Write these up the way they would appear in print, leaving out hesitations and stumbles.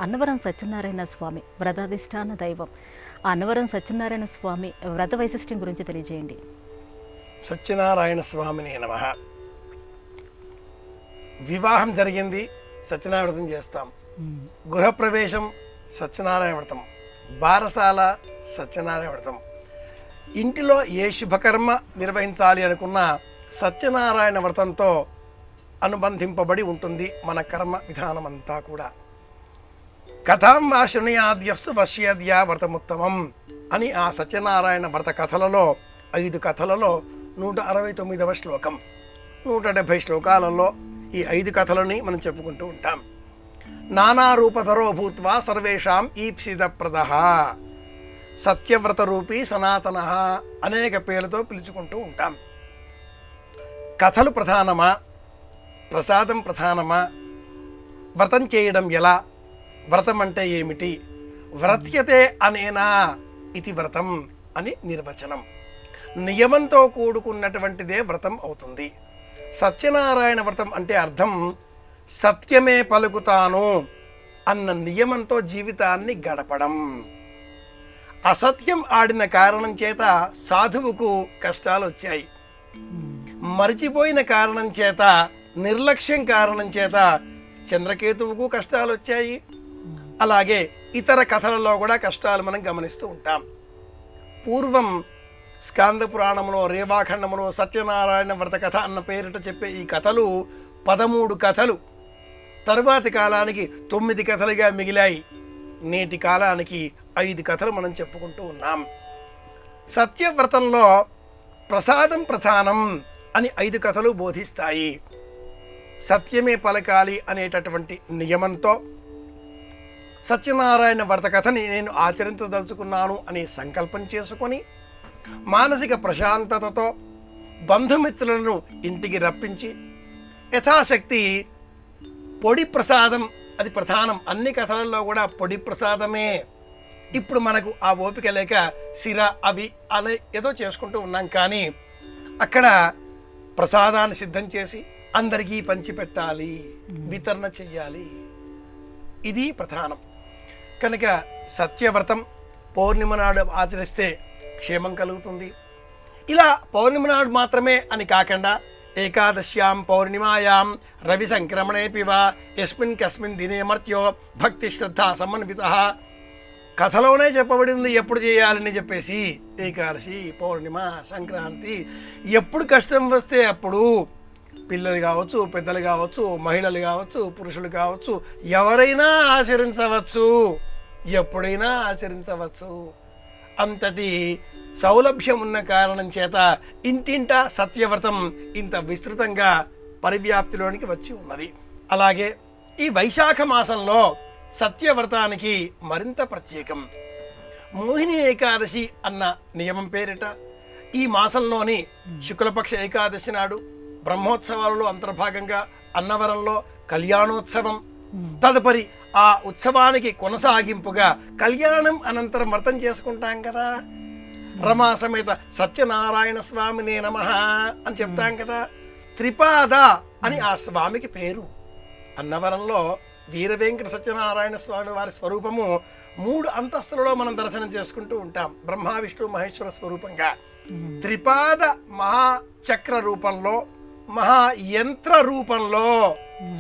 అన్నవరం సత్యనారాయణ స్వామి వ్రతాధిష్టాన దైవం. ఆ అన్నవరం సత్యనారాయణ స్వామి వ్రత వైశిష్ట్యం గురించి తెలియజేయండి. సత్యనారాయణ స్వామిని నమః. వివాహం జరిగింది, సత్యనారాయణ వ్రతం చేస్తాం. గృహప్రవేశం సత్యనారాయణ వ్రతం, బారసాల సత్యనారాయణ వ్రతం. ఇంటిలో ఏ శుభకర్మ నిర్వహించాలి అనుకున్నా సత్యనారాయణ వ్రతంతో అనుబంధింపబడి ఉంటుంది మన కర్మ విధానం అంతా కూడా. కథాం వా శృణుయాద్యస్తు పశ్యేద్యా వ్రతముత్తమం అని ఆ సత్యనారాయణ వ్రత కథలలో 5 కథలలో 169వ శ్లోకం. 170 శ్లోకాలలో ఈ 5 కథలని మనం చెప్పుకుంటూ ఉంటాం. నానారూపధరో భూత్వా సర్వేషాం ఈప్సితప్రదః, సత్యవ్రత రూపీ సనాతన అనేక పేర్లతో పిలుచుకుంటూ ఉంటాం. కథలు ప్రధానమా, ప్రసాదం ప్రధానమా, వ్రతం చేయడం ఎలా, వ్రతం అంటే ఏమిటి, వ్రత్యతే అనేనా ఇది వ్రతం అని నిర్వచనం. నియమంతో కూడుకున్నటువంటిదే వ్రతం అవుతుంది. సత్యనారాయణ వ్రతం అంటే అర్థం సత్యమే పలుకుతాను అన్న నియమంతో జీవితాన్ని గడపడం. అసత్యం ఆడిన కారణం చేత సాధువుకు కష్టాలు వచ్చాయి, మరిచిపోయిన కారణం చేత, నిర్లక్ష్యం కారణం చేత చంద్రకేతువుకు కష్టాలు వచ్చాయి. అలాగే ఇతర కథలలో కూడా కష్టాలు మనం గమనిస్తూ ఉంటాం. పూర్వం స్కాంద పురాణంలో రేవాఖండంలో సత్యనారాయణ వ్రత కథ అన్న పేరిట చెప్పే ఈ కథలు 13 కథలు తరువాతి కాలానికి 9 కథలుగా మిగిలాయి. నేటి కాలానికి 5 కథలు మనం చెప్పుకుంటూ ఉన్నాం. సత్యవ్రతంలో ప్రసాదం ప్రధానం అని 5 కథలు బోధిస్తాయి. సత్యమే పలకాలి అనేటటువంటి నియమంతో సత్యనారాయణ వ్రత కథని నేను ఆచరించదలుచుకున్నాను అని సంకల్పం చేసుకొని మానసిక ప్రశాంతతతో బంధుమిత్రులను ఇంటికి రప్పించి యథాశక్తి పొడి ప్రసాదం అది ప్రధానం. అన్ని కథలలో కూడా పొడి ప్రసాదమే. ఇప్పుడు మనకు ఆ ఓపిక లేక సిర అవి అలా ఏదో చేసుకుంటూ ఉన్నాం. కానీ అక్కడ ప్రసాదాన్ని సిద్ధం చేసి అందరికీ పంచిపెట్టాలి, వితరణ చెయ్యాలి. ఇది ప్రధానం. కనుక సత్యవ్రతం పౌర్ణిమ నాడు ఆచరిస్తే క్షేమం కలుగుతుంది. ఇలా పౌర్ణిమ నాడు మాత్రమే అని కాకుండా ఏకాదశ్యాం పౌర్ణిమాయాం రవి సంక్రమణేపి వా యస్మిన్ కస్మిన్ దినే మర్త్యో భక్తి శ్రద్ధ సమన్వితః కథలోనే చెప్పబడింది ఎప్పుడు చేయాలని చెప్పేసి. ఏకాదశి, పౌర్ణిమ, సంక్రాంతి, ఎప్పుడు కష్టం వస్తే అప్పుడు పిల్లలు కావచ్చు, పెద్దలు కావచ్చు, మహిళలు కావచ్చు, పురుషులు కావచ్చు, ఎవరైనా ఆచరించవచ్చు, ఎప్పుడైనా ఆచరించవచ్చు. అంతటి సౌలభ్యం ఉన్న కారణం చేత ఇంటింటా సత్యవ్రతం ఇంత విస్తృతంగా పరివ్యాప్తిలోనికి వచ్చి ఉన్నది. అలాగే ఈ వైశాఖ మాసంలో సత్యవ్రతానికి మరింత ప్రత్యేకం. మోహిని ఏకాదశి అన్న నియమం పేరిట ఈ మాసంలోని శుక్లపక్ష ఏకాదశి నాడు బ్రహ్మోత్సవాలలో అంతర్భాగంగా అన్నవరంలో కళ్యాణోత్సవం, తదుపరి ఆ ఉత్సవానికి కొనసాగింపుగా కళ్యాణం అనంతరం వ్రతం చేసుకుంటాం కదా. రమా సమేత సత్యనారాయణ స్వామినే నమః అని చెప్తాం కదా. త్రిపాద అని ఆ స్వామికి పేరు. అన్నవరంలో వీర వెంకట సత్యనారాయణ స్వామి వారి స్వరూపము 3 అంతస్తులలో మనం దర్శనం చేసుకుంటూ ఉంటాం. బ్రహ్మ విష్ణు మహేశ్వర స్వరూపంగా త్రిపాద మహాచక్ర రూపంలో, మహాయంత్ర రూపంలో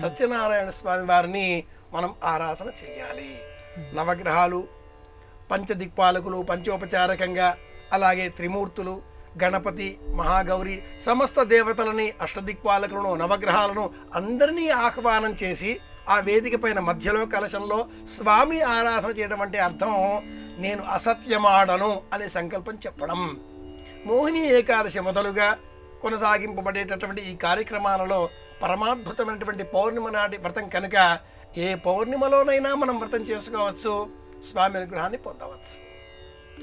సత్యనారాయణ స్వామి వారిని మనం ఆరాధన చేయాలి. నవగ్రహాలు, పంచదిక్పాలకులు పంచోపచారకంగా, అలాగే త్రిమూర్తులు, గణపతి, మహాగౌరి, సమస్త దేవతలని, అష్టదిక్పాలకులను, నవగ్రహాలను అందరినీ ఆహ్వానం చేసి ఆ వేదిక పైన మధ్యలో కలశంలో స్వామి ఆరాధన చేయడం అంటే అర్థం నేను అసత్యమాడను అనే సంకల్పం చెప్పడం. మోహిని ఏకాదశి మొదలుగా కొనసాగింపబడేటటువంటి ఈ కార్యక్రమాలలో పరమాద్భుతమైనటువంటి పౌర్ణిమ నాటి వ్రతం కనుక ఏ పౌర్ణిమలోనైనా మనం వ్రతం చేసుకోవచ్చు, స్వామి అనుగ్రహాన్ని పొందవచ్చు.